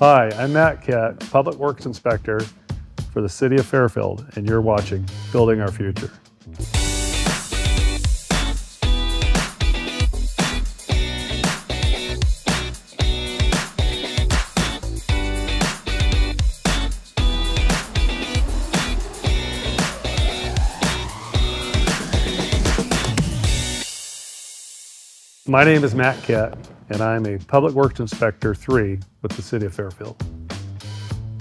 Hi, I'm Matt Kett, Public Works Inspector for the City of Fairfield, and you're watching Building Our Future. My name is Matt Kett, and I'm a Public Works Inspector 3 with the City of Fairfield.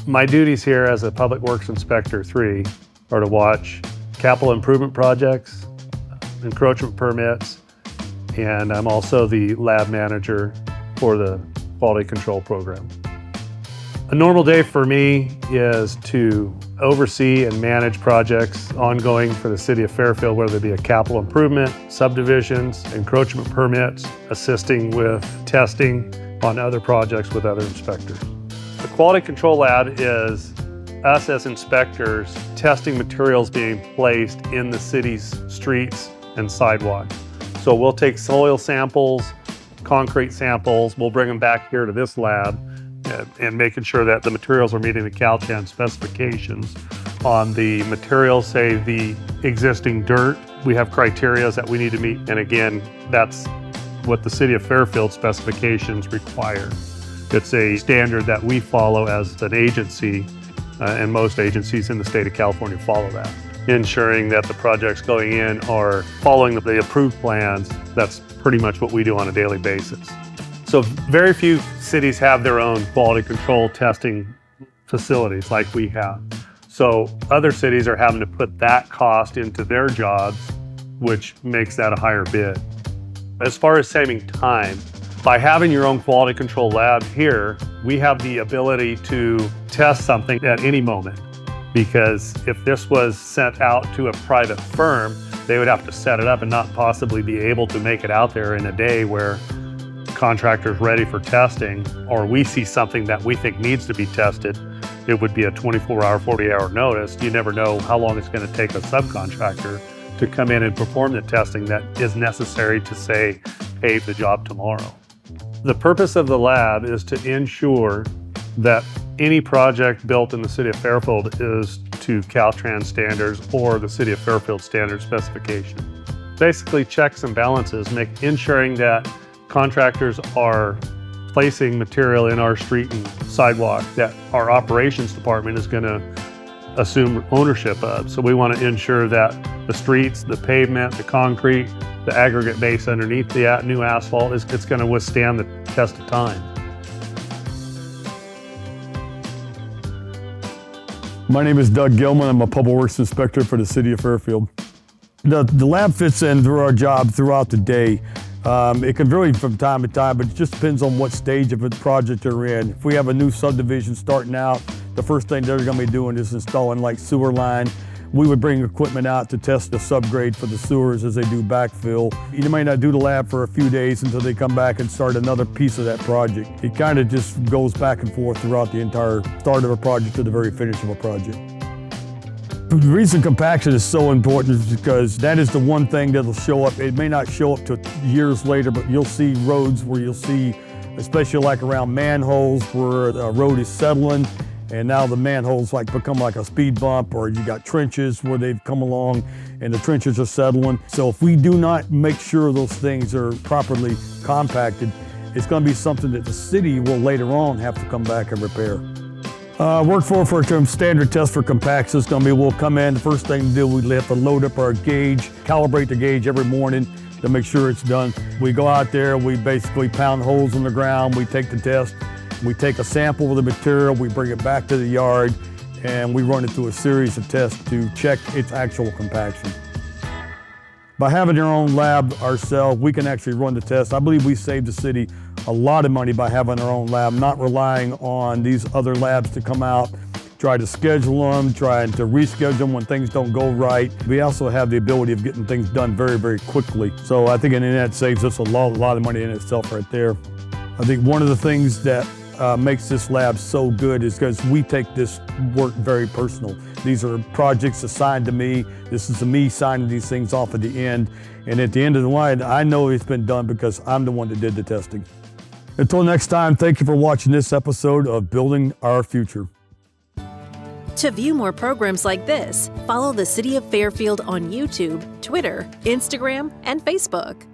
My duties here as a Public Works Inspector 3 are to watch capital improvement projects, encroachment permits, and I'm also the lab manager for the quality control program. A normal day for me is to oversee and manage projects ongoing for the City of Fairfield, whether it be a capital improvement, subdivisions, encroachment permits, assisting with testing on other projects with other inspectors. The Quality Control Lab is us as inspectors testing materials being placed in the city's streets and sidewalks. So we'll take soil samples, concrete samples, we'll bring them back here to this lab and making sure that the materials are meeting the Caltrans specifications. On the materials, say the existing dirt, we have criteria that we need to meet. And again, that's what the City of Fairfield specifications require. It's a standard that we follow as an agency, and most agencies in the state of California follow that. Ensuring that the projects going in are following the approved plans. That's pretty much what we do on a daily basis. So very few cities have their own quality control testing facilities like we have. So other cities are having to put that cost into their jobs, which makes that a higher bid. As far as saving time, by having your own quality control lab here, we have the ability to test something at any moment. Because if this was sent out to a private firm, they would have to set it up and not possibly be able to make it out there in a day where contractor's ready for testing, or we see something that we think needs to be tested. It would be a 24-hour, 48-hour notice. You never know how long it's going to take a subcontractor to come in and perform the testing that is necessary to, say, pave the job tomorrow. The purpose of the lab is to ensure that any project built in the City of Fairfield is to Caltrans standards or the City of Fairfield standard specification. Basically, checks and balances, ensuring that contractors are placing material in our street and sidewalk that our operations department is going to assume ownership of. So we want to ensure that the streets, the pavement, the concrete, the aggregate base underneath the new asphalt it's going to withstand the test of time. My name is Doug Gilman. I'm a Public Works Inspector for the City of Fairfield. The lab fits in through our job throughout the day. It can vary from time to time, but it just depends on what stage of the project they're in. If we have a new subdivision starting out, the first thing they're going to be doing is installing like sewer line. We would bring equipment out to test the subgrade for the sewers as they do backfill. You might not do the lab for a few days until they come back and start another piece of that project. It kind of just goes back and forth throughout the entire start of a project to the very finish of a project. The reason compaction is so important is because that is the one thing that'll show up. It may not show up till years later, but you'll see roads where you'll see, especially like around manholes where a road is settling, and now the manholes become like a speed bump, or you got trenches where they've come along and the trenches are settling. So if we do not make sure those things are properly compacted, it's going to be something that the city will later on have to come back and repair. Work for a standard test for compaction is going to be, we'll come in, the first thing to do, we have to load up our gauge, calibrate the gauge every morning to make sure it's done. We go out there, we basically pound holes in the ground, we take the test, we take a sample of the material, we bring it back to the yard, and we run it through a series of tests to check its actual compaction. By having our own lab ourselves, we can actually run the test. I believe we saved the city a lot of money by having our own lab, not relying on these other labs to come out, try to schedule them, trying to reschedule them when things don't go right. We also have the ability of getting things done very, very quickly. So I think that saves us a lot of money in itself right there. I think one of the things that makes this lab so good is because we take this work very personal. These are projects assigned to me. This is me signing these things off at the end. And at the end of the line, I know it's been done because I'm the one that did the testing. Until next time, thank you for watching this episode of Building Our Future. To view more programs like this, follow the City of Fairfield on YouTube, Twitter, Instagram, and Facebook.